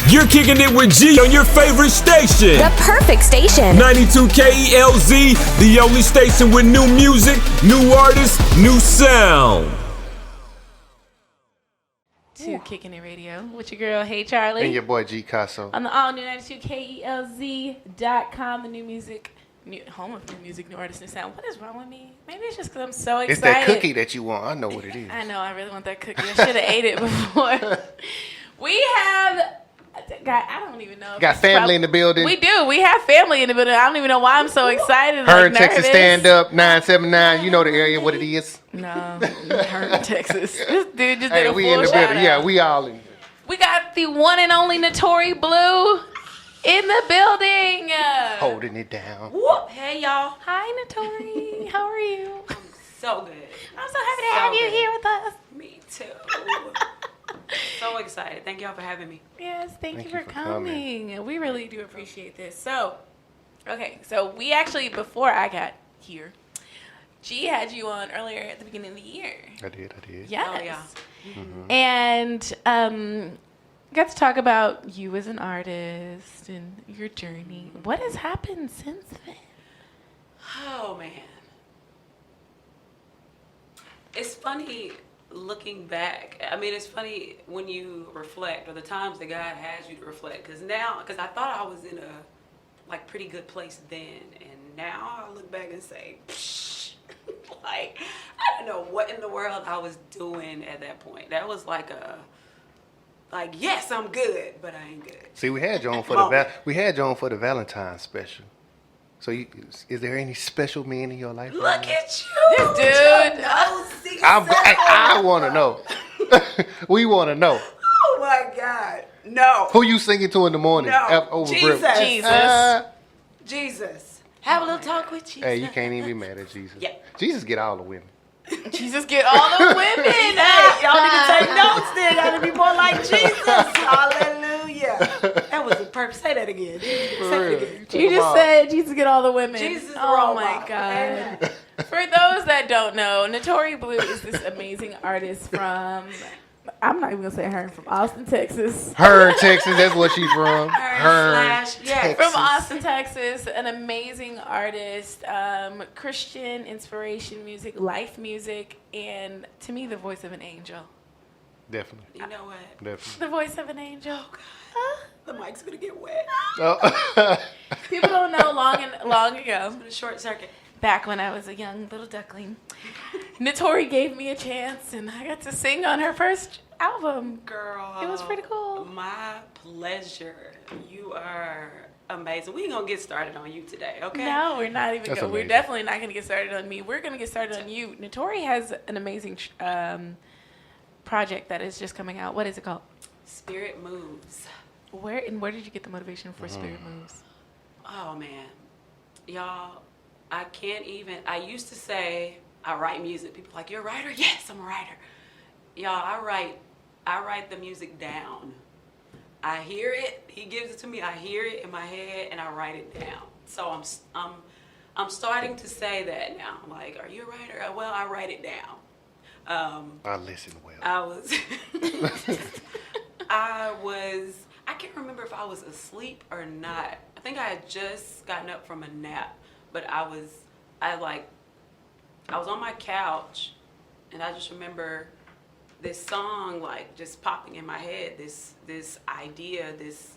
You're kicking it with G on your favorite station. The perfect station. 92 KELZ, the only station with new music, new artists, new sound. To KickN IT Radio with your girl, Hey Charlie. And your boy G Casso. On the all new 92 KELZ.com, the new music, home of new music, new artists, new sound. What is wrong with me? Maybe it's just because I'm so excited. It's that cookie that you want. I know what it is. I know. I really want that cookie. I should have ate it before. We have. God, I don't even know. Got family in the building. We do. We have family in the building. I don't even know why I'm so excited. Her in like, Texas stand up 979. You know the area, what it is. No, her in Texas. This dude just did a we full in the shout building. out. Yeah, we all in here. We got the one and only Natori Blue in the building. Holding it down. Whoop. Hey, y'all. Hi, Natori. How are you? I'm so good. I'm so happy to have you here with us. Me too. So excited. Thank y'all for having me. Yes, thank you for coming. We really do appreciate this. So, okay, so we actually, before I got here, G had you on earlier at the beginning of the year. I did. Yes. Oh, yeah. Mm-hmm. And got to talk about you as an artist and your journey. What has happened since then? Oh, man. It's funny looking back. I mean, it's funny when you reflect, or the times that God has you to reflect. Because I thought I was in a pretty good place then, and now I look back and say, psh, I don't know what in the world I was doing at that point. That was yes, I'm good, but I ain't good. See, we had you on for the Valentine's special. So, is there any special men in your life? Look right now? at you, dude. I want to know. We want to know. Oh my God, no. Who you singing to in the morning? No. Over Jesus. Jesus. Jesus. Have a little talk with Jesus. Hey, you can't even be mad at Jesus. Yeah. Jesus get all the women. Jesus, get all the women. Hey, y'all need to take notes then. Gotta be more like Jesus. Hallelujah. That was the purpose. Say that again. Say it again. You just said Jesus get all the women. Jesus the oh role my model. God. Amen. For those that don't know, Natori Blue is this amazing artist from, I'm not even going to say her, from Austin, Texas. Her in Texas, that's where she's from. Yes. Texas. From Austin, Texas, an amazing artist, Christian inspiration music, life music, and to me, the voice of an angel. Definitely. You know what? Definitely. The voice of an angel. The mic's gonna get wet. Oh. People don't know long ago. It's been a short circuit. Back when I was a young little duckling, Natori gave me a chance, and I got to sing on her first album. Girl. It was pretty cool. My pleasure. You are amazing. We ain't gonna get started on you today, okay? No, we're not even That's going. We're amazing. definitely not going to get started on me. We're going to get started on you. Natori has an amazing project that is just coming out. What is it called? Spirit Moves. Where did you get the motivation for Spirit Moves? Oh man. Y'all, I used to say I write music. People are like, you're a writer? Yes, I'm a writer. Y'all, I write the music down. I hear it, he gives it to me, I hear it in my head, and I write it down. So I'm starting to say that now. I'm like, are you a writer? Well, I write it down. I listen well. I can't remember if I was asleep or not. I think I had just gotten up from a nap, but I was on my couch, and I just remember this song just popping in my head, this idea, this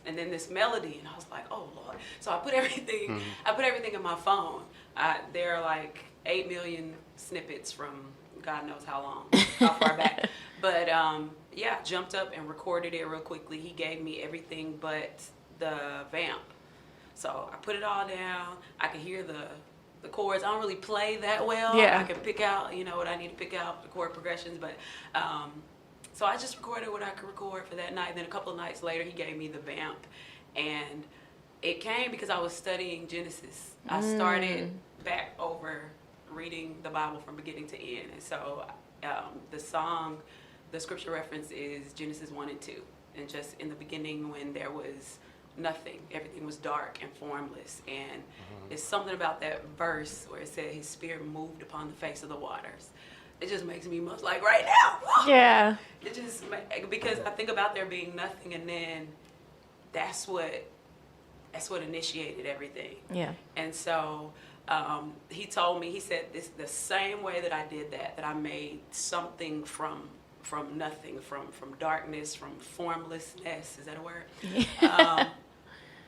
and then this melody, and I was like, oh Lord. So I put everything in my phone. There are 8 million snippets from God knows how long, how far back. But jumped up and recorded it real quickly. He gave me everything but the vamp. So I put it all down. I could hear the chords. I don't really play that well. Yeah. I can pick out, what I need to pick out, the chord progressions. But so I just recorded what I could record for that night. Then a couple of nights later, he gave me the vamp. And it came because I was studying Genesis. I started back over reading the Bible from beginning to end. And so the scripture reference is Genesis 1 and 2. And just in the beginning when there was nothing, everything was dark and formless. And it's something about that verse where it said his spirit moved upon the face of the waters. it just makes me most like right now. Yeah. It just because I think about there being nothing, and then that's what initiated everything. Yeah. And so he told me, he said, this the same way that I did that I made something from nothing, from darkness, from formlessness. Is that a word?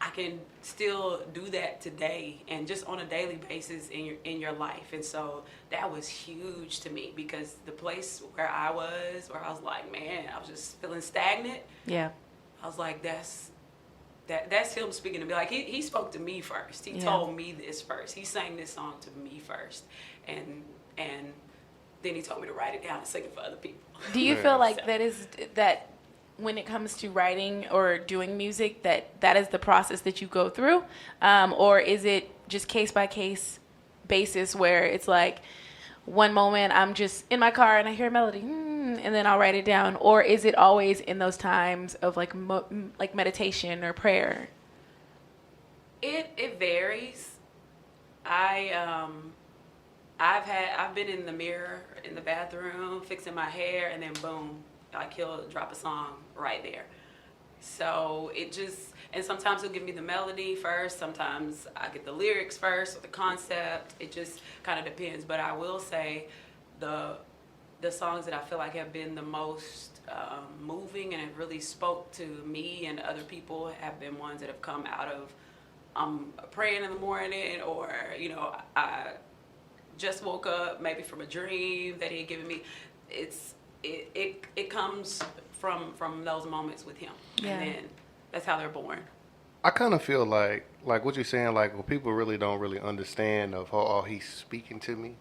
I can still do that today and just on a daily basis in your life. And so that was huge to me, because the place where I was like, man, I was just feeling stagnant. Yeah. I was like, that's him speaking to me. Like he spoke to me first. He Yeah. told me this first. He sang this song to me first. And then he told me to write it down and sing it for other people. Do you feel like that when it comes to writing or doing music, that is the process that you go through? Or is it just case by case basis where it's like one moment I'm just in my car and I hear a melody, and then I'll write it down? Or is it always in those times of like meditation or prayer? It varies. I've been in the mirror in the bathroom fixing my hair, and then boom, like he'll drop a song right there. So it just, and sometimes he'll give me the melody first, sometimes I get the lyrics first or the concept. It just kind of depends. But I will say the songs that I feel like have been the most moving and have really spoke to me and other people have been ones that have come out of praying in the morning, or I just woke up maybe from a dream that he had given me. It comes from those moments with him. Yeah. And then that's how they're born. I kind of feel like what you're saying, like when people really don't really understand of how he's speaking to me,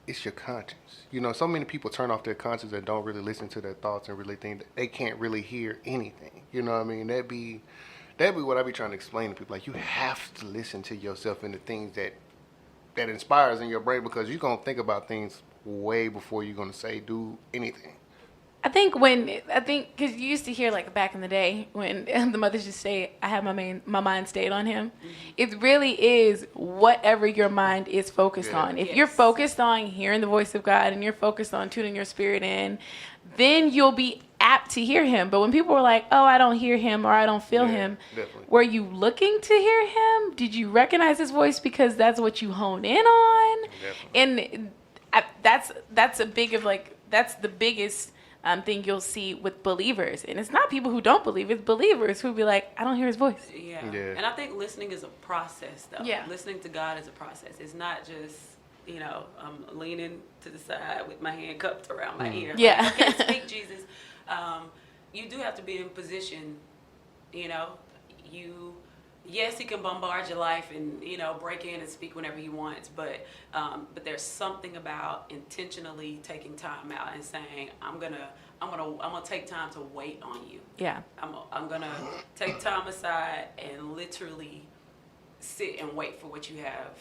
it's your conscience. So many people turn off their conscience and don't really listen to their thoughts and really think that they can't really hear anything. You know what I mean? That'd be what I be trying to explain to people. Like, you have to listen to yourself and the things that inspires in your brain, because you're going to think about things way before you're going to do anything. I think because you used to hear like back in the day when the mothers just say, I have my mind stayed on him. Mm-hmm. It really is whatever your mind is focused on. If you're focused on hearing the voice of God and you're focused on tuning your spirit in, then you'll be apt to hear him. But when people were like, oh, I don't hear him or I don't feel him, definitely. Were you looking to hear him? Did you recognize his voice because that's what you honed in on? Definitely. And that's the biggest thing you'll see with believers. And it's not people who don't believe, it's believers who be like, I don't hear his voice. Yeah. And I think listening is a process, though. Yeah. Listening to God is a process. It's not just, I'm leaning to the side with my hand cupped around my ear. Yeah. Like, okay, speak, Jesus. You do have to be in position, yes, he can bombard your life and, break in and speak whenever he wants, but there's something about intentionally taking time out and saying, I'm gonna take time to wait on you. Yeah. I'm gonna take time aside and literally sit and wait for what you have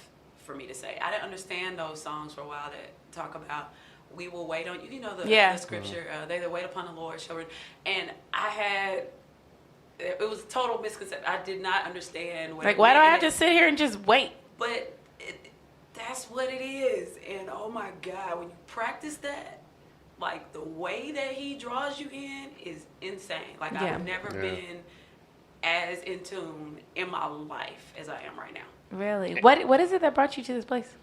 for me to say. I didn't understand those songs for a while that talk about we will wait on you. The scripture, they that wait upon the Lord shall. And it was a total misconception. I did not understand. Like, why do I have to sit here and just wait? But that's what it is. And oh my God, when you practice that, like the way that he draws you in is insane. Like I've never been as in tune in my life as I am right now. Really? What is it that brought you to this place?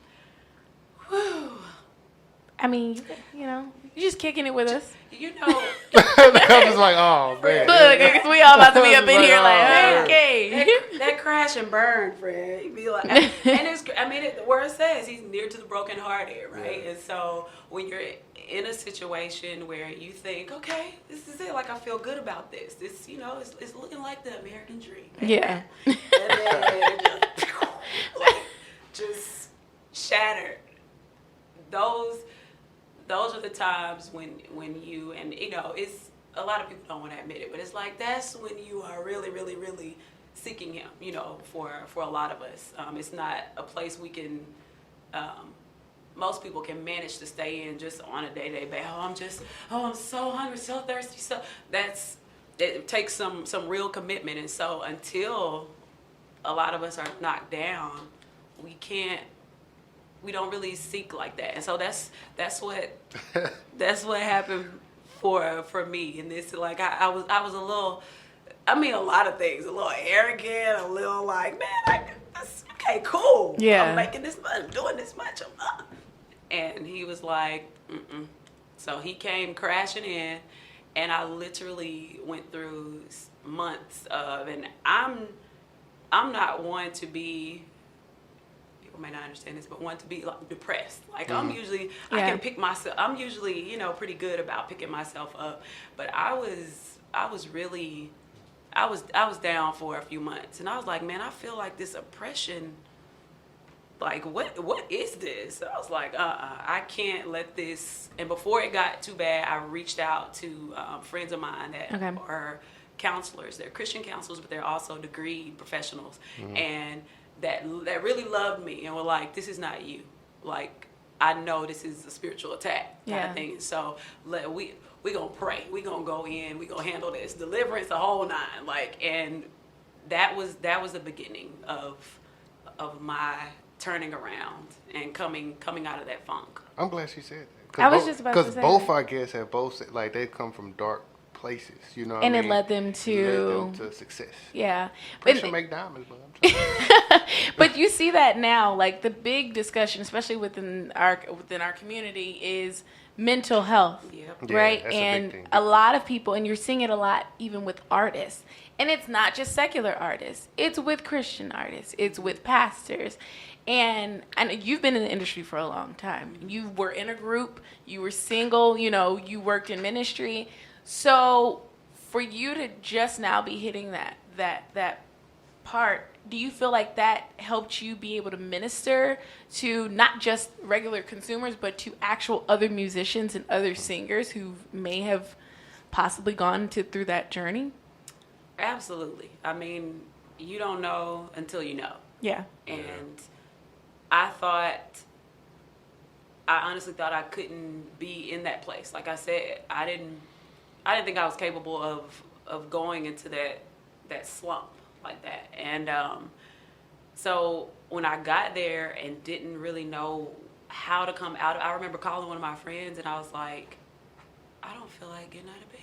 Whew. I mean, you're just kicking it with us. I'm just like, oh man. Look, because we all about to be up in here like, okay. That crash and burn, Fred. You'd be like, and the word says he's near to the brokenhearted, right? Yeah. And so when you're in a situation where you think, okay, this is it, like I feel good about this. This, it's looking like the American dream. Yeah. And then just shattered. Those are the times when you, and it's a lot of people don't want to admit it, but it's like that's when you are really, really, really seeking him, for a lot of us. It's not a place we can, most people can manage to stay in just on a day-to-day basis. I'm so hungry, so thirsty. So it takes some real commitment. And so until a lot of us are knocked down, we can't we don't really seek like that. And so that's what happened for me. And this, like, I was a little, I mean, a lot of things, a little arrogant, a little like, man, that's okay, cool. Yeah. I'm making this much, I'm doing this much. And he was like, mm-mm. So he came crashing in, and I literally went through months of, and I'm not one to be, people may not understand this, but one to be like depressed. Like I'm usually, I can pick myself, I'm usually, you know, pretty good about picking myself up. But I was down for a few months, and I was like, man, I feel like this oppression, like what is this? I was like, I can't let this. And before it got too bad, I reached out to friends of mine that are counselors. They're Christian counselors, but they're also degree professionals, and that really loved me and were like, this is not you. Like, I know this is a spiritual attack kind of thing. So we gonna pray. We gonna go in. We gonna handle this deliverance, the whole nine. Like, and that was the beginning of my turning around and coming out of that funk. I'm glad she said that. I was just about to say because both our guests have both said, like, they come from dark places, you know what and I it mean? led them to success. Yeah. Pressure make diamonds, but I'm trying. But you see that now, like the big discussion, especially within our community, is mental health, right? That's and a big thing. a lot of people, and you're seeing it a lot even with artists. And it's not just secular artists. It's with Christian artists. It's with pastors. And you've been in the industry for a long time. You were in a group. You were single. You know, you worked in ministry. So for you to just now be hitting that part, do you feel like that helped you be able to minister to not just regular consumers, but to actual other musicians and other singers who may have possibly gone through that journey? Absolutely. I mean, you don't know until you know. Yeah. And I honestly thought I couldn't be in that place. Like I said, I didn't think I was capable of going into that slump like that. And so when I got there and didn't really know how to come out, I remember calling one of my friends and I was like, I don't feel like getting out of bed.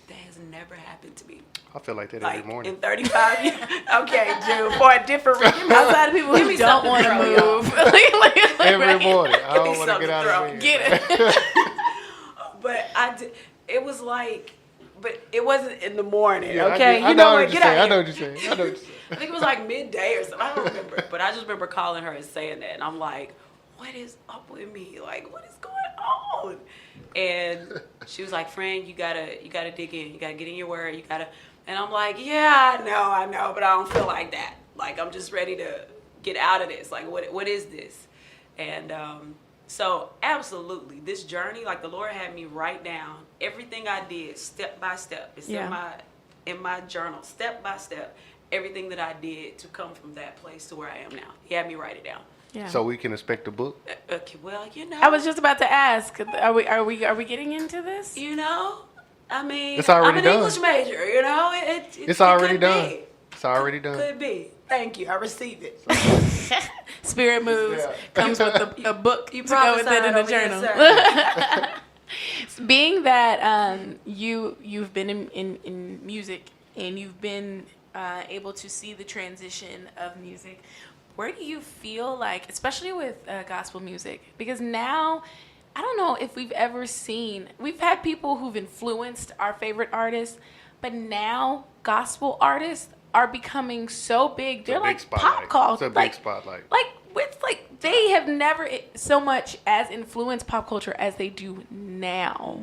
That has never happened to me. I feel like that Like every morning. in 35 years. Okay, Jude, for a different reason. Outside of people who don't want to move. Every morning. I don't want to get out of bed. Get it. But it was like, but it wasn't in the morning, Yeah, okay? I You know know what what? you're Get saying. out I know of what here. you're saying. I know what you're saying. I think it was like midday or something. I don't remember. But I just remember calling her and saying that. And I'm like, what is up with me? Like, what is going on? And she was like, friend, you gotta dig in. You gotta get in your word. You gotta. And I'm like, yeah, I know, but I don't feel like that. Like, I'm just ready to get out of this. Like, what is this? And so absolutely, this journey, like the Lord had me write down everything I did step by step. It's in my journal, step by step, everything that I did to come from that place to where I am now. He had me write it down. Yeah. So we can expect a book? Okay, well, you know. I was just about to ask, are we getting into this? You know, I mean, It's already I'm an done. English major, you know. It's already could done. be. It's already done. Could be. Thank you. I received it. Spirit moves comes with a book You to go with it in the prophesied journal. over here, Being that you've been in music and you've been able to see the transition of music, where do you feel like, especially with gospel music, because now I don't know if we've ever seen, we've had people who've influenced our favorite artists, but now gospel artists are becoming so big. They're like pop culture. It's a big spotlight. It's like they have never so much as influenced pop culture as they do now.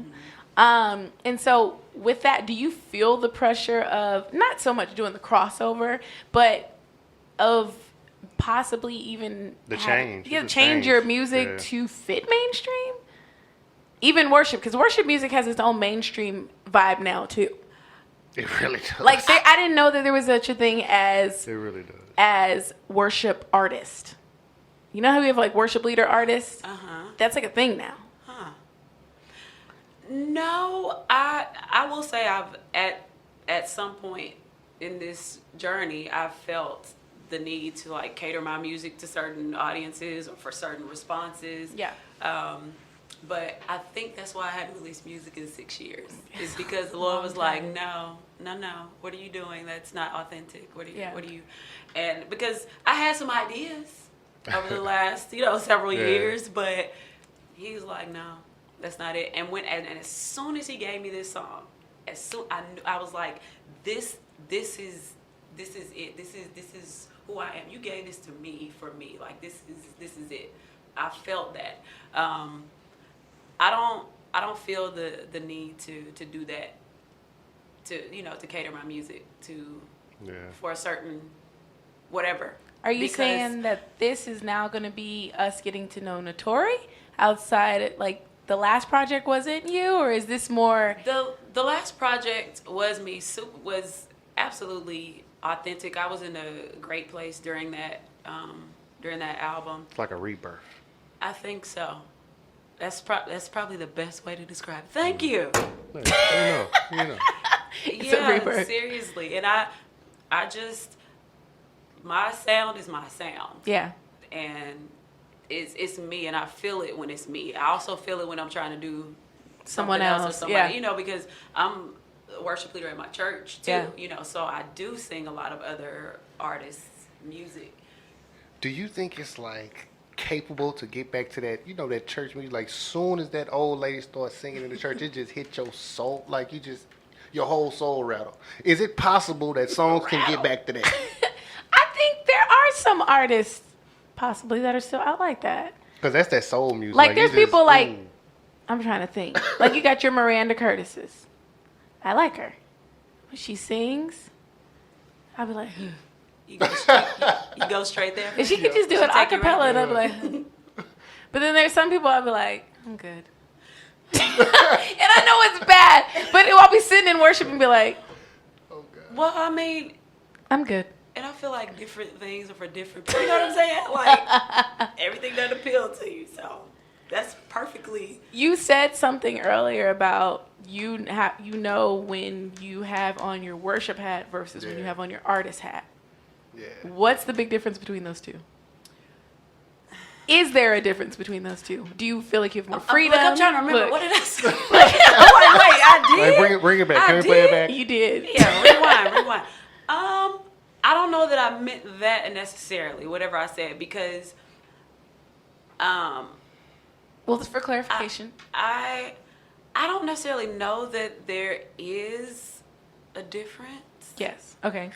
And so with that, do you feel the pressure of not so much doing the crossover, but of possibly even change your music to fit mainstream? Even worship, because worship music has its own mainstream vibe now too. It really does. Like I didn't know that there was such a thing as it really does. as worship artist. You know how we have like worship leader artists? That's like a thing now. No, I will say I've at some point in this journey, I've felt the need to like cater my music to certain audiences or for certain responses. Yeah. But I think that's why I hadn't released music in 6 years. Is because the Lord was like, no, what are you doing? That's not authentic. What are you? And because I had some ideas over the last, several years, but he was like, no, that's not it. And and as soon as he gave me this song, I was like, this is it. This is who I am. You gave this to me for me. Like this is it. I felt that. I don't feel the need to do that, to cater my music for a certain whatever. Are you saying that this is now going to be us getting to know Natori outside, like the last project wasn't you, or is this more? The last project was me, was absolutely authentic. I was in a great place during that album. It's like a rebirth. I think so. That's probably the best way to describe it. Thank you. You know. It's a rebirth. Seriously. And I just, my sound is my sound. Yeah. And it's me, and I feel it when it's me. I also feel it when I'm trying to do someone else or somebody, yeah. Because I'm a worship leader at my church too, Yeah. So I do sing a lot of other artists' music. Do you think it's like capable to get back to that, that church music? Like, soon as that old lady starts singing in the church, it just hit your soul, like your whole soul rattle. Is it possible that songs can get back to that? I think there are some artists possibly that are still out like that. Because that's that soul music. Like there's people like, I'm trying to think. Like you got your Miranda Curtis's. I like her. When she sings, I'll be like, You go straight there. if she could just do it a cappella, and I'll be like, but then there's some people I'll be like, I'm good. And I know it's bad, but I'll be sitting in worship and be like, oh God. Well, I mean, I'm good. and I feel like different things are for different people. You know what I'm saying? Like, everything doesn't appeal to you. So that's perfectly. You said something earlier about you know when you have on your worship hat versus when you have on your artist hat. Yeah. What's the big difference between those two? Is there a difference between those two? Do you feel like you have more freedom? Look, I'm trying to remember. Look, What did I say? I'm like, wait, I did? Like, bring it back. Can I we play it did? back? you did. Yeah, rewind. I don't know that I meant that necessarily, whatever I said, because Well, just for clarification. I don't necessarily know that there is a difference. Yes. Okay.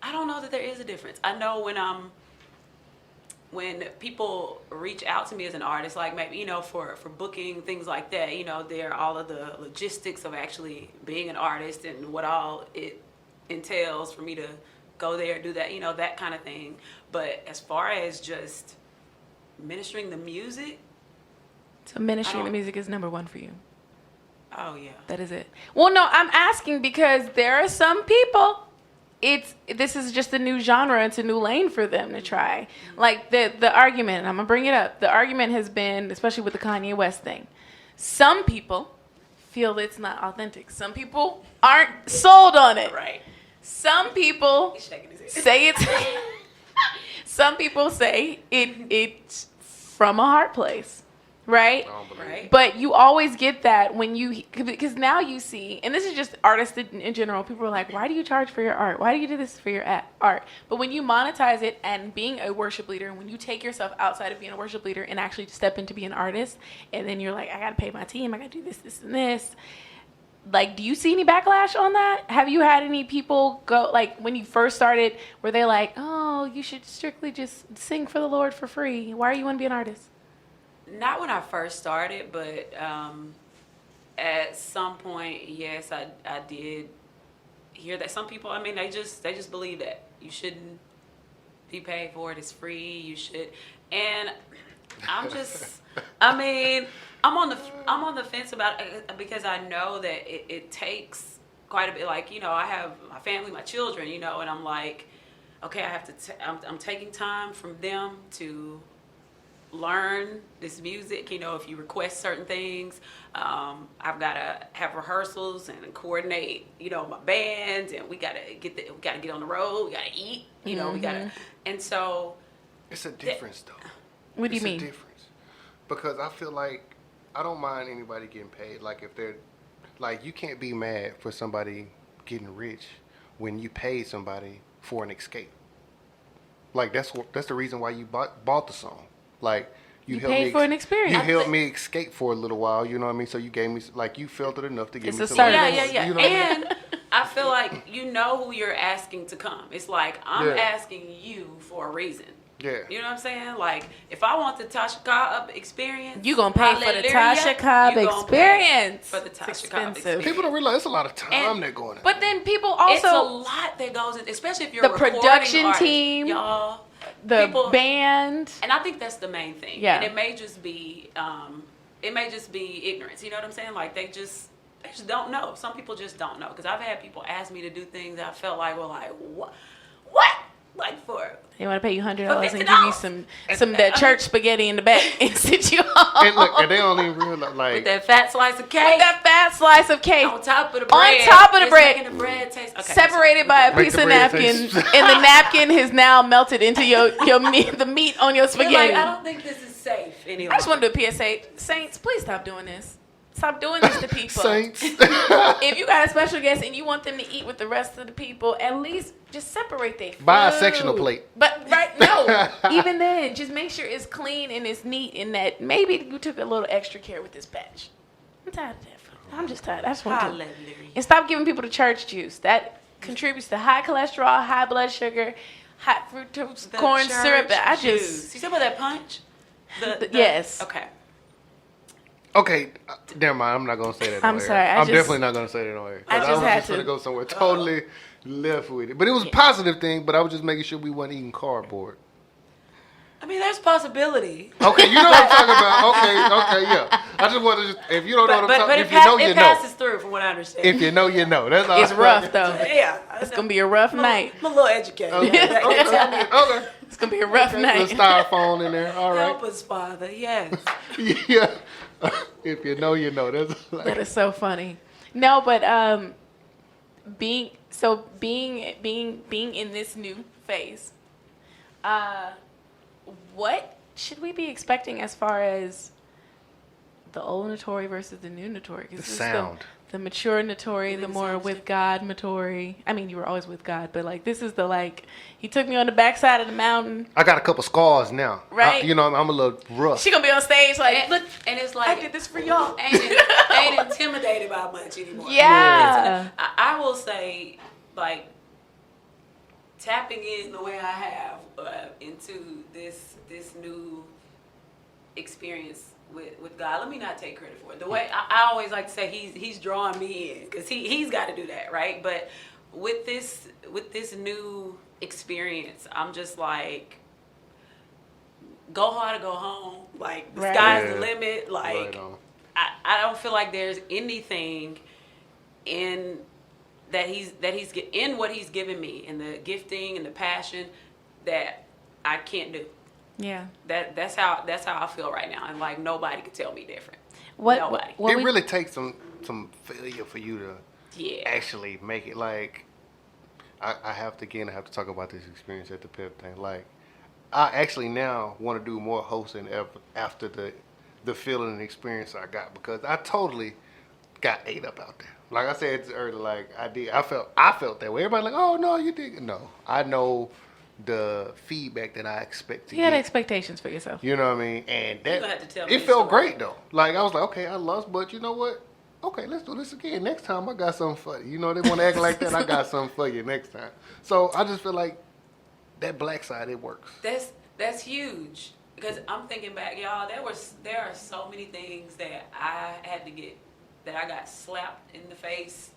I don't know that there is a difference. I know when people reach out to me as an artist, like maybe, for booking, things like that, there are all of the logistics of actually being an artist and what all it entails for me to go there, do that, that kind of thing. But as far as just ministering the music. So ministering the music is number one for you. Oh, yeah. That is it. Well, no, I'm asking because there are some people, this is just a new genre. It's a new lane for them to try. Like the argument, and I'm going to bring it up. The argument has been, especially with the Kanye West thing, some people feel it's not authentic. Some people aren't sold on it. Right. Some people He's shaking his head. say it's, some people say it's from a heart place. Right? Right. But you always get that when because now you see, and this is just artists in general, people are like, why do you charge for your art? Why do you do this for your art? But when you monetize it and being a worship leader, and when you take yourself outside of being a worship leader and actually step into being an artist, and then you're like, I got to pay my team, I got to do this, and this. Like, do you see any backlash on that? Have you had any people go, like, when you first started, were they like, oh, you should strictly just sing for the Lord for free? Why do you want to be an artist? Not when I first started, but at some point, yes, I did hear that. Some people, I mean, they just believe that you shouldn't be paid for it. It's free. You should. And I'm just, I mean, I'm on the fence about it because I know that it takes quite a bit. Like, I have my family, my children, and I'm like, okay, I have to. I'm taking time from them to learn this music. You know, if you request certain things, I've got to have rehearsals and coordinate, you know, my bands, and we got to get on the road. We got to eat, you know, we got to, and so. It's a difference, though. What do you mean? It's a difference. Because I feel like I don't mind anybody getting paid. Like, if they're, like, you can't be mad for somebody getting rich when you paid somebody for an escape. Like, that's the reason why you bought the song. Like, you helped paid me for an experience. You helped me escape for a little while. You know what I mean? So you gave me, like, you felt it enough to give me It's a some. service. Yeah. You know what I mean? And I feel like you know who you're asking to come. It's like, I'm asking you for a reason. Yeah. You know what I'm saying? Like, if I want the Tasha Cobb experience, You gonna pay for the Tasha Cobb experience. For the Tasha Cobb expensive. experience. People don't realize it's a lot of time And- that going in. But then people It's a also lot that goes in, especially if you're the a recording production artist. team, y'all. the people- band. And I think that's the main thing. Yeah. And it may just be ignorance. You know what I'm saying? Like they just don't know. Some people just don't know. Because I've had people ask me to do things that I felt like, well, like what? Like for They want to pay you $100 and give you $50. some that church spaghetti in the back and sit you on. And look, and they don't even realize, like, with that fat slice of cake. With that fat slice of cake on top of the bread. On top of the It's bread. making the bread taste okay, separated by a Make piece the of bread napkin, taste- and the napkin has now melted into your meat, the meat on your You're spaghetti. like, I don't think this is safe anyway. I just want to do a PSA. Saints, please stop doing this. Stop doing this to people. Saints. If you got a special guest and you want them to eat with the rest of the people, at least just separate their food. Buy a sectional plate. But no, even then, just make sure it's clean and it's neat, and that maybe you took a little extra care with this batch. I'm tired of that food. I'm just tired. I just want to. Hallelujah. And stop giving people the church juice. That contributes to high cholesterol, high blood sugar, high fructose, The corn syrup. church I juice. just You talking about that punch? The yes. Okay. Okay, never mind. I'm not gonna say that. I'm on air. sorry, I'm definitely not gonna say that on air. 'Cause I just was had just to. gonna go somewhere totally left with it. But it was a positive thing. But I was just making sure we weren't eating cardboard. I mean, there's possibility. Okay, you know what I'm talking about. Okay, yeah. I just want to if you don't know what I'm talking, if you know, you it know. passes through, from what I understand. If you know, you know. That's all. It's rough though. Yeah, It's gonna be a rough night. I'm a little educated. Okay. It's gonna be a rough Little night. styrofoam in there. All right. Help us, Father. Yes. Yeah. If you know, you know. That's like, That is so funny. No, but being in this new phase, what should we be expecting as far as the old Natori versus the new Natori? 'Cause the this is sound. the mature Natori, the more with God Natori. I mean, you were always with God, but like this is the like he took me on the backside of the mountain. I got a couple scars now. Right. You know, I'm a little rough. She gonna be on stage like, look, And it's I like did this for y'all. ain't intimidated by much anymore. Yeah. I will say, like, tapping in the way I have into this new experience with God. Let me not take credit for it. The way I always like to say he's drawing me in because he's got to do that, right? But with this new experience, I'm just like, go hard or go home. Like the Right. sky's the limit. Like Right on. I don't feel like there's anything in that he's in what he's given me, in the gifting and the passion that I can't do. Yeah. That's how I feel right now, and like nobody could tell me different. What? Nobody. What It we- really takes some failure for you to Yeah. actually make it. Like, I have to talk about this experience at the Pep thing. Like, I actually now want to do more hosting after the feeling and experience I got, because I totally got ate up out there. Like I said earlier, like I felt that way. Everybody like, oh no, you didn't. No, I know the feedback that I expect to You had get. expectations for yourself. You know what I mean? And You're gonna have to tell me it the felt story. great though. Like I was like, okay, I lost, but you know what? Okay, let's do this again. Next time I got something for you. You know, they want to act like that. I got something for you next time. So I just feel like that black side, it works. That's huge, because I'm thinking back, y'all. There are so many things that I had to get, that I got slapped in the face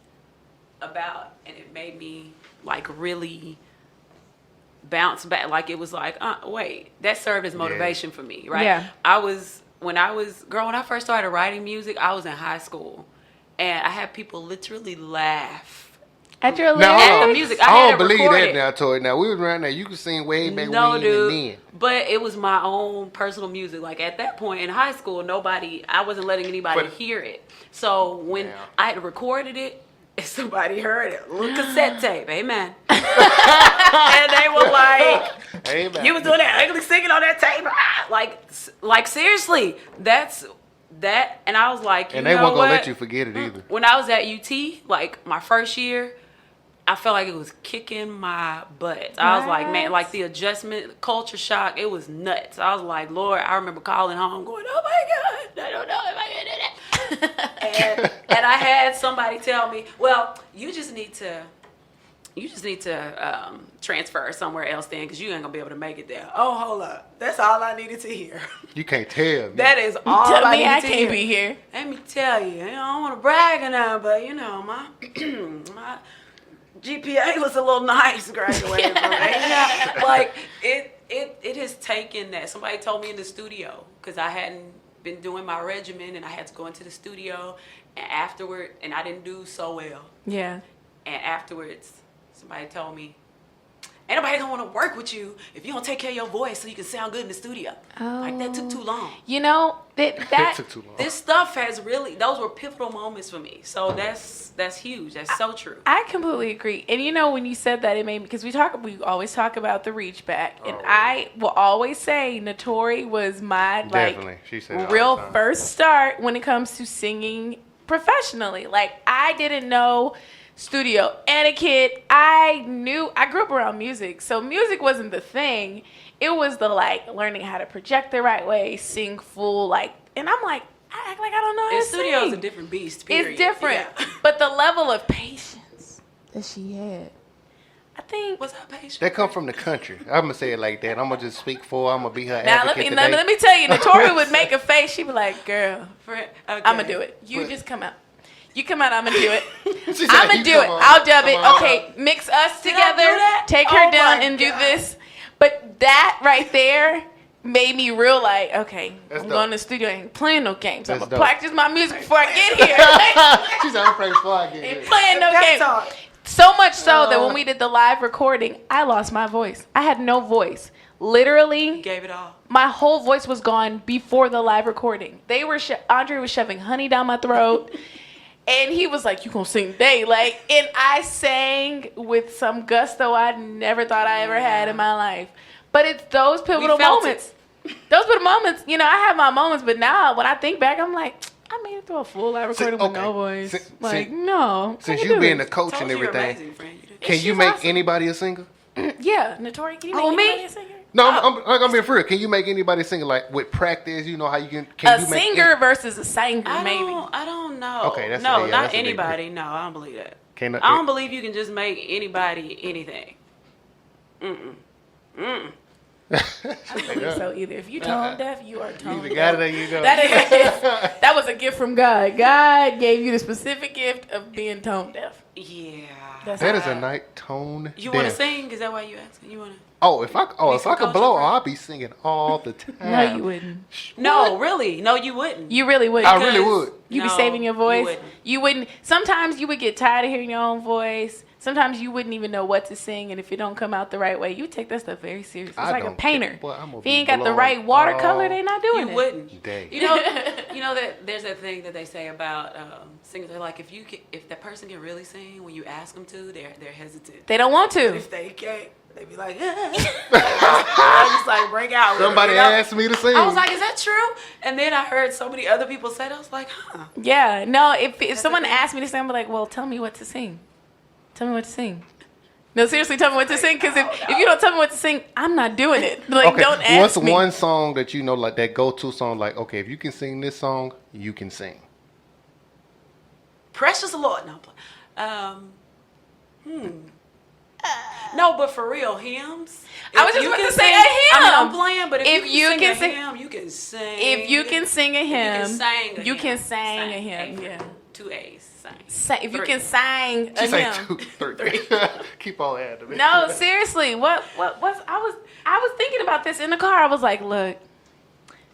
about, and it made me like really bounce back. Like it was like, wait, that served as motivation for me, right? Yeah. When I first started writing music, I was in high school, and I had people literally laugh At your Now, lyrics? At the music. I I had don't it believe recorded. that now, Tori. Now, we was around there. You could sing way back No, when dude. and then. But it was my own personal music. Like at that point in high school, I wasn't letting anybody hear it. So when I had recorded it, and somebody heard it, little cassette tape, amen. And they were like, Amen. "You was doing that ugly singing on that tape." Like seriously, that's that. And I was like, And you they know weren't going to what? let you forget it either. When I was at UT, like my first year, I felt like it was kicking my butt. I was like, man, like the adjustment, culture shock, it was nuts. I was like, Lord, I remember calling home going, oh my God, I don't know if I can do that. and I had somebody tell me, well, you just need to transfer somewhere else then because you ain't going to be able to make it there. Oh, hold up. That's all I needed to hear. You can't tell me. That is all Tell I me needed I to can't hear. be here. Let me tell you, I don't want to brag or nothing, but you know, my my GPA was a little nice graduating from it. Like it has taken that. Somebody told me in the studio because I hadn't been doing my regimen and I had to go into the studio and afterward and I didn't do so well. Yeah. And afterwards, somebody told me, ain't nobody gonna want to work with you if you don't take care of your voice so you can sound good in the studio. Like that took too long. You know, that It took too long. This stuff has really, those were pivotal moments for me. So that's huge. That's so true. I completely agree. And you know, when you said that, it made me, because we always talk about the reach back. And I will always say Natori was my Definitely. She said it all real the time. first start when it comes to singing professionally. Like I didn't know studio etiquette. I grew up around music. So music wasn't the thing. It was the learning how to project the right way, sing full, and I'm like, I act like I don't know how to sing. Studio is a different beast, period. It's different. Yeah. But the level of patience that she had, I think. What's her patient? That come from the country. I'm going to say it like that. I'm going to just speak for her. I'm going to be her Now advocate today. let me tell you, Natori would make a face. She'd be like, "Girl, Okay. I'm gonna do it. You just come out. You come out. I'm gonna do it. She said, I'm gonna "You do come it. on. I'll dub it. Come on." Okay, mix us Did I do together. that? Take her Oh down my and do God. this." But that right there made me real okay, That's I'm dope. going to the studio. I ain't playing no games. I'm That's gonna dope. practice my music before I get here. She said, I'm afraid before I get Ain't here. playing no Pep games. talk. So much so that when we did the live recording, I lost my voice. I had no voice. Literally, Gave it all. my whole voice was gone before the live recording. They were Andre was shoving honey down my throat, and he was like, "You gonna sing today?" And I sang with some gusto I never thought I ever had in my life. But it's those pivotal felt moments. Those pivotal moments. You know, I have my moments, but now when I think back, I'm like, I made it through a full live recording with no voice. No. Since you being the coach Told and you you're everything, amazing, friend. You did. can you She's make awesome. anybody a singer? Yeah, Natori, can you make Oh, me? anybody a singer? No, I'm being for real. Can you make anybody sing with practice? You know how you can A you make singer versus a singer, I maybe. don't know. Okay, that's- no, yeah, not that's a big anybody. No, I don't believe that. Can I don't believe you can just make anybody anything. I don't believe so either. If you tone deaf, you are tone either deaf. got it or you don't. That is a gift. That was a gift from God. God gave you the specific gift of being tone deaf. Yeah. That's That is a night tone. You want to deaf. sing? Is that why you asking? You want to? Oh, if I some could coaching blow, for- I'll be singing all the time. No, you wouldn't. No, really. No, you wouldn't. You really would. I really would. You be No, saving your you voice. wouldn't. You wouldn't. Sometimes you would get tired of hearing your own voice. Sometimes you wouldn't even know what to sing, and if it don't come out the right way, you take that stuff very serious. It's I like a don't painter. care. Boy, I'm gonna If you be ain't got the blowing right watercolor, all they not doing You it. wouldn't. day. You know that there's that thing that they say about singers. They're like, if that person can really sing, when you ask them to, they're hesitant. They don't want to. If they can't, they be like, I just like break out. with it, Somebody you know? asked me to sing. I was like, is that true? And then I heard so many other people say that. I was like, huh. Yeah. No. If someone the thing. asked me to sing, I'm like, well, tell me what to sing. Tell me what to sing. No, seriously, tell me what to sing. Because if you don't tell me what to sing, I'm not doing it. Like, don't ask What's me. one song that you know, like that go-to song? Like, okay, if you can sing this song, you can sing. Precious Lord. No, I'm playing. No, but for real, hymns. I was If just you about can to say sing- a hymn. I mean, I'm playing, but if you can can sing- sing a hymn, you can sing. If you can sing a hymn, you can sing a you hymn. can sing a hymn. Yeah. 2 A's. Sing. If you Three. can sing a She say hymn. 2, 3. Keep on adding me. No, seriously. What was I was thinking about this in the car. I was like, look.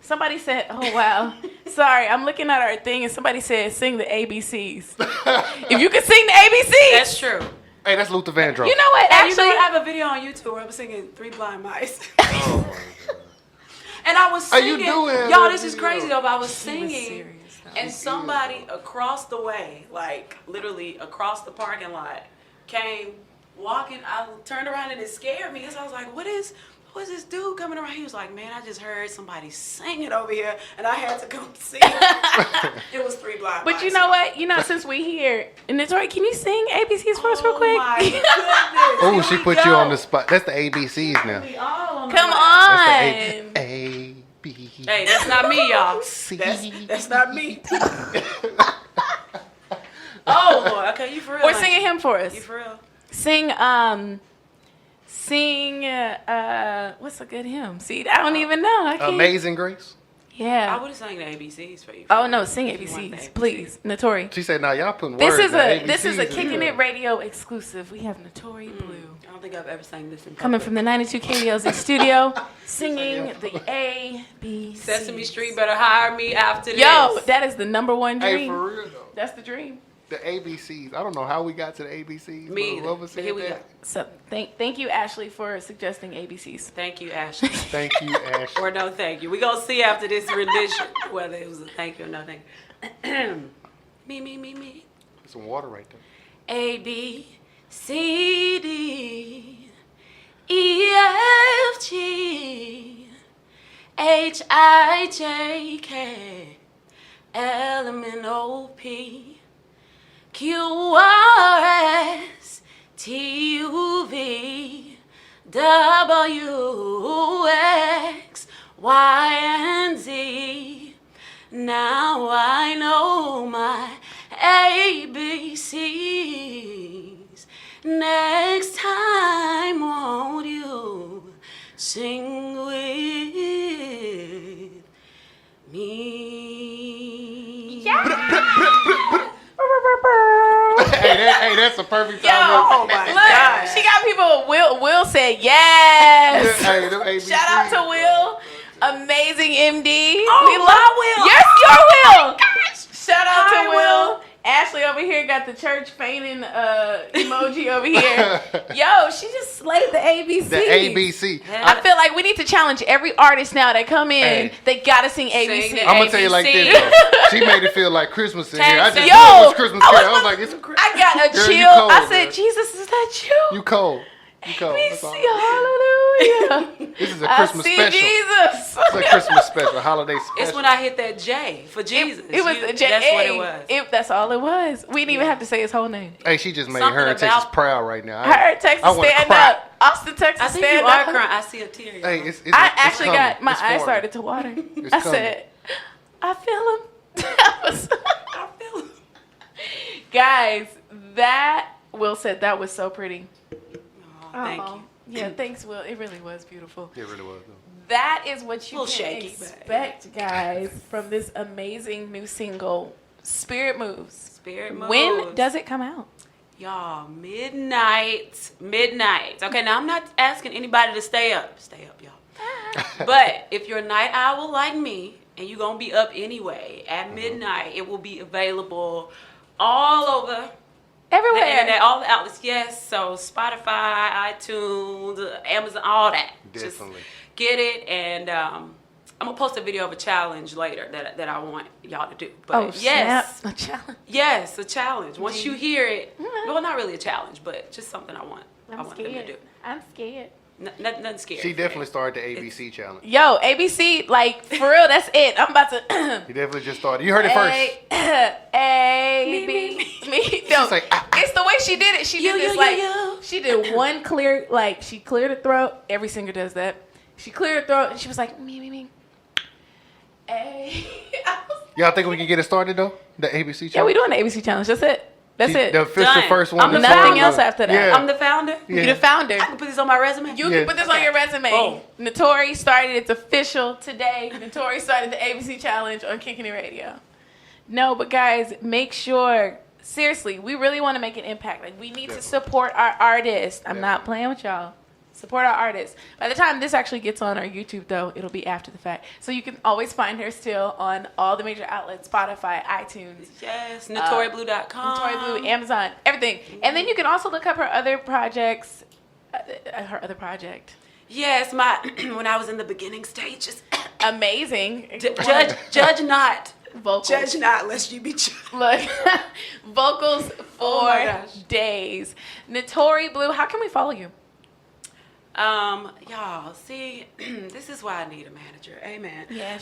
Somebody said, oh wow. Sorry, I'm looking at our thing and somebody said sing the ABCs. If you can sing the ABCs. That's true. Hey, that's Luther Vandross. You know what? Actually, Actually, I have a video on YouTube where I'm singing Three Blind Mice. Oh my God. And I was Are you singing. doing Y'all, that this is video? crazy though. But I was She was singing, serious, though. and somebody across the way, like literally across the parking lot, came walking. I turned around and it scared me because I was like, "What is this dude coming around?" He was like, "Man, I just heard somebody singing over here, and I had to come see." It was Three Blind Mice. but you know what? Since we here, Natori, can you sing ABCs for us real quick? Oh my goodness! Oh, Here she we put you go. on the spot. That's the ABCs now. We all on the Come line. on. That's the A, B, Hey, that's not me, y'all. C. That's not me. Oh Lord. Okay, you for real? Or ain't sing a you? hymn for us. You for real? Sing, what's a good hymn? See, I don't even know. I can't. Amazing Grace. I Yeah. would have sang the ABCs for you. Oh no, sing If you want the ABCs, ABCs. please, Natori. She said, "Now y'all putting This words." is in a ABCs in KickN here. IT radio exclusive. We have Natori Blue I don't think I've ever sang this in public. coming from the 92 KDLZ studio, singing the A B C. Sesame Street better hire me after this. Yo, that is the #1 Hey, dream. for real though. That's the dream. The ABCs. I don't know how we got to the ABCs. Me but either. whoever But said here we that, go. So thank you, Ashley, for suggesting ABCs. Thank you, Ashley. Thank you, Ashley. Or no thank you. We gonna see after this rendition whether it was a thank you or no thank you. me. Some water right there. A B C D E F G H I J K L M N O P Q R S T U V W X Y and Z. Now I know my ABCs. Next time, won't you sing with me? Hey, that's a perfect Yo, time. Oh my look, God. she got people. Will said yes. Hey, them ABCs. Shout out to Will, amazing MD. Oh, we my Will. Yes, your Will. Shout out Hi, to Will. Ashley over here got the church fainting emoji over here. Yo, she just slayed the ABC. The ABC. I feel like we need to challenge every artist now that come in. Hey. They gotta sing ABC. the I'm gonna tell you like ABC. this. Though. She made it feel like Christmas in here. I just Yo, knew it was Christmas I Carol. was I was like, it's I got a Girl, you chill. cold, I said, girl. Jesus, is that you cold. You cold. That's ABC, all. hallelujah. This is a I Christmas see special. Jesus. It's a Christmas special, holiday special. It's when I hit that J for Jesus. It was the J. That's what it was. That's all it was. We didn't even have to say his whole name. Hey, she just made Something her in Texas about- proud right now. Her Texas I wanna stand cry. up. Austin, Texas I think stand you are up. crying. I see a tear. y'all. Hey, it's I it's actually coming. got my It's eyes forming. started to water. It's I coming. said, I feel him. That was- I feel it. Guys, that Will said that was so pretty. Oh, thank Oh, you. Yeah, thanks, Will. It really was beautiful. It really was. Though. That is what you Little can shaky, but- expect, guys, from this amazing new single, Spirit Moves. Spirit moves. When does it come out? Y'all, midnight. Okay, now I'm not asking anybody to stay up, y'all. But if you're a night owl like me and you're gonna be up anyway, at midnight it will be available all over Everywhere. the internet, all the outlets. Yes, so Spotify, iTunes, Amazon, all that. Definitely. Just get it, and I'm gonna post a video of a challenge later that I want y'all to do. But Oh, yes, snap. A challenge. yes, a challenge. Once you hear it, well, not really a challenge, but just something I want I'm them to do. scared. I'm scared. Nothing scary. She definitely started the ABC challenge. Yo, ABC, like, for real, that's it. I'm about to... You definitely just started. You heard it first. A, B, me. No, She's like, ah. it's the way she did it. She did You, this, you, like, you. she did one clear, like, she cleared her throat. Every singer does that. She cleared her throat, and she was like, me. A. Y'all think we can get it started though? The ABC challenge. Yeah, we doing the ABC challenge. That's it. That's it. The official Done. first one. I'm that's nothing on else the- after that. Yeah. I'm the founder. You the founder. I can put this on my resume. You Yeah. can put this on your resume. Boom. Natori started. It's official today. Natori started the ABC challenge on KickN IT Radio. No, but guys, make sure. Seriously, we really want to make an impact. Like, we need to Definitely. support our artists. I'm not Definitely. playing with y'all. Support our artists. By the time this actually gets on our YouTube, though, it'll be after the fact. So you can always find her still on all the major outlets, Spotify, iTunes. Yes, NatoriBlue.com. Natori Blue, Amazon, everything. And then you can also look up her other projects. Her other project. Yes, when I was in the beginning stages. Amazing. Judge not. Vocals. Judge not, lest you be judged. Look, vocals for my gosh. days. Natori Blue, how can we follow you? Y'all, see, this is why I need a manager. Amen. Yeah,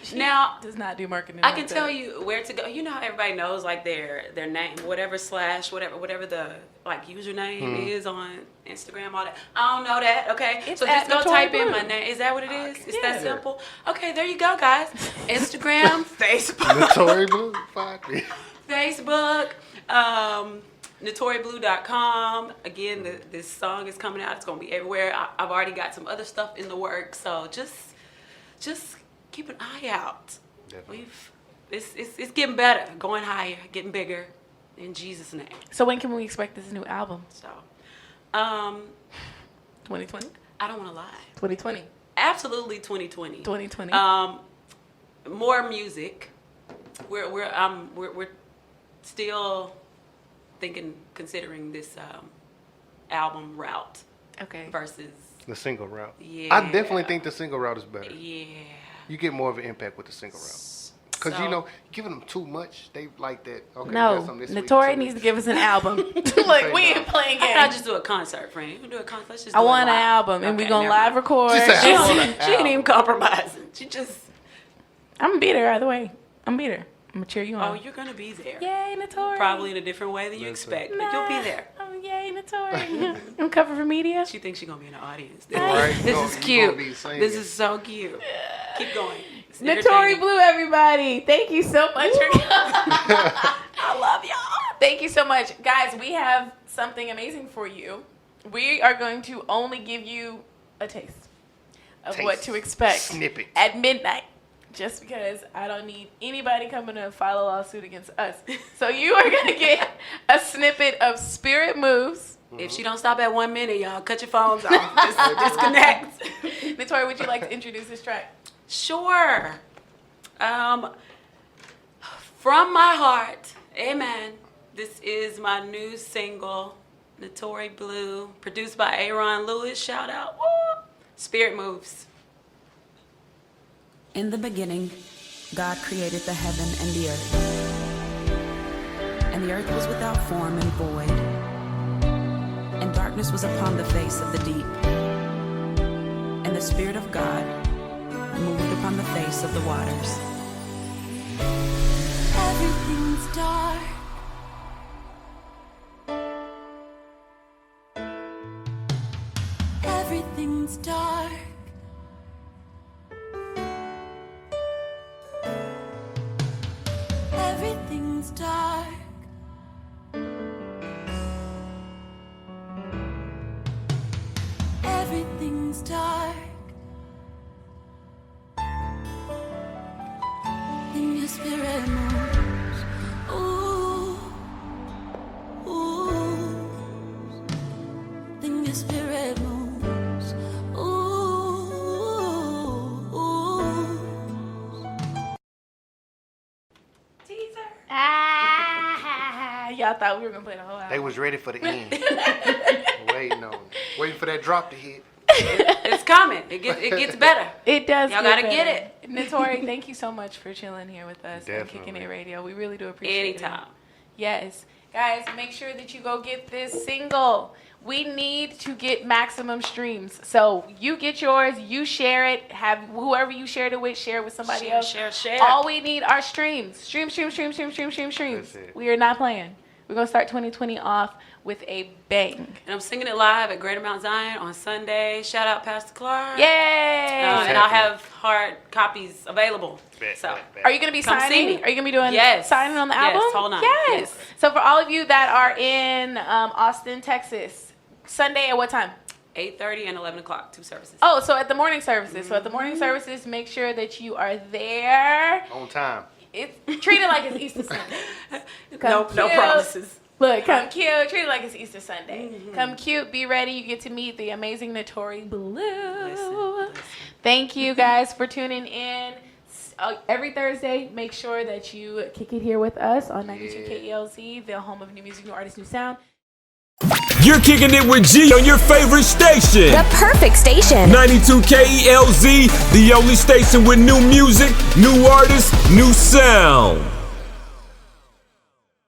she now does not do marketing. I can tell you where to go. You know how everybody knows like their name, whatever the like username is on Instagram, all that. I don't know that. Okay, It's so just go Natori type Blue. in my name. Is that what it is? It's Yeah. that simple. Okay, there you go, guys. Instagram, Facebook, Natori Blue, fuck me. Facebook. NatoriBlue.com. Again, this song is coming out. It's gonna be everywhere. I've already got some other stuff in the works, so just keep an eye out. Definitely. It's getting better, going higher, getting bigger, in Jesus' name. So when can we expect this new album? So, 2020? I don't want to lie. 2020. Absolutely, 2020. 2020. More music. We're still considering this album route Okay. versus The single route. Yeah. I definitely think the single route is better. yeah. You get more of an impact with the single route. Because, So- you know, giving them too much, they like that. Okay, we No, got something this week, Notori so needs to we- give us an album. Like, we ain't playing Why not games. just do a concert, friend? You can do a concert. Let's just I do it want an live. album, and we Okay, gonna never live mind. record. She said, I want an She ain't album. even compromising. She just, I'm gonna beat her either way. I'm gonna beat her. I'm gonna cheer you oh, on. you're going to be there. Yay, Natori. Probably in a different way than you Listen. expect, but you'll be there. Oh, yay, Natori. I'm covered for media. She thinks she's going to be in the audience. Right? This No, is you cute. gonna be singing. This is so cute. Keep going. It's Natori entertaining. Blue, everybody. Thank you so much for coming. I love y'all. Thank you so much. Guys, we have something amazing for you. We are going to only give you a taste of what Taste. to expect Snippet. at midnight. Just because I don't need anybody coming to file a lawsuit against us. So you are going to get a snippet of Spirit Moves. If she don't stop at 1 minute, y'all cut your phones off. Just disconnect. Natori, would you like to introduce this track? Sure. From my heart, amen. This is my new single, Natori Blue, produced by Aaron Lewis. Shout out. Woo! Spirit Moves. In the beginning, God created the heaven and the earth. And the earth was without form and void. And darkness was upon the face of the deep. And the Spirit of God moved upon the face of the waters. Everything's dark. Everything's dark. Everything's dark. Everything's dark. Then your spirit moves. Ooh, ooh. Then your spirit moves. Ooh, ooh. Y'all thought we were going to play the whole album. They was ready for the end. Waiting for that drop to hit. It's coming. It gets better. It does. Y'all get gotta get better. Natori, thank you so much for chilling here with us on Definitely. KickN IT Radio. We really do appreciate it. Anytime. Yes. Guys, make sure that you go get this single. We need to get maximum streams. So you get yours, you share it, have whoever you shared it with, share it with somebody Share, else. share. All we need are streams. Streams. That's it. We are not playing. We're going to start 2020 off with a bang. And I'm singing it live at Greater Mount Zion on Sunday. Shout out Pastor Clark. Yay! And I'll have hard copies available. So Are you going to be Come see signing? me. Are you going to be doing Yes. signing on the Yes, album? hold on. Yes. Yes. So for all of you that are in Austin, Texas, Sunday at what time? 8:30 and 11 o'clock, 2 services. Oh, so at the morning services. So at the morning services, make sure that you are there. On time. It's treat it like it's Easter Sunday. No Come cute. promises. Look, come cute. Treat it like it's Easter Sunday. Come cute. Be ready. You get to meet the amazing Natori Blue. Listen. Thank you guys for tuning in. Every Thursday, make sure that you kick it here with us on 92 KELZ, the home of new music, new artists, new sound. You're kicking it with G on your favorite station. The perfect station. 92 KELZ, the only station with new music, new artists, new sound.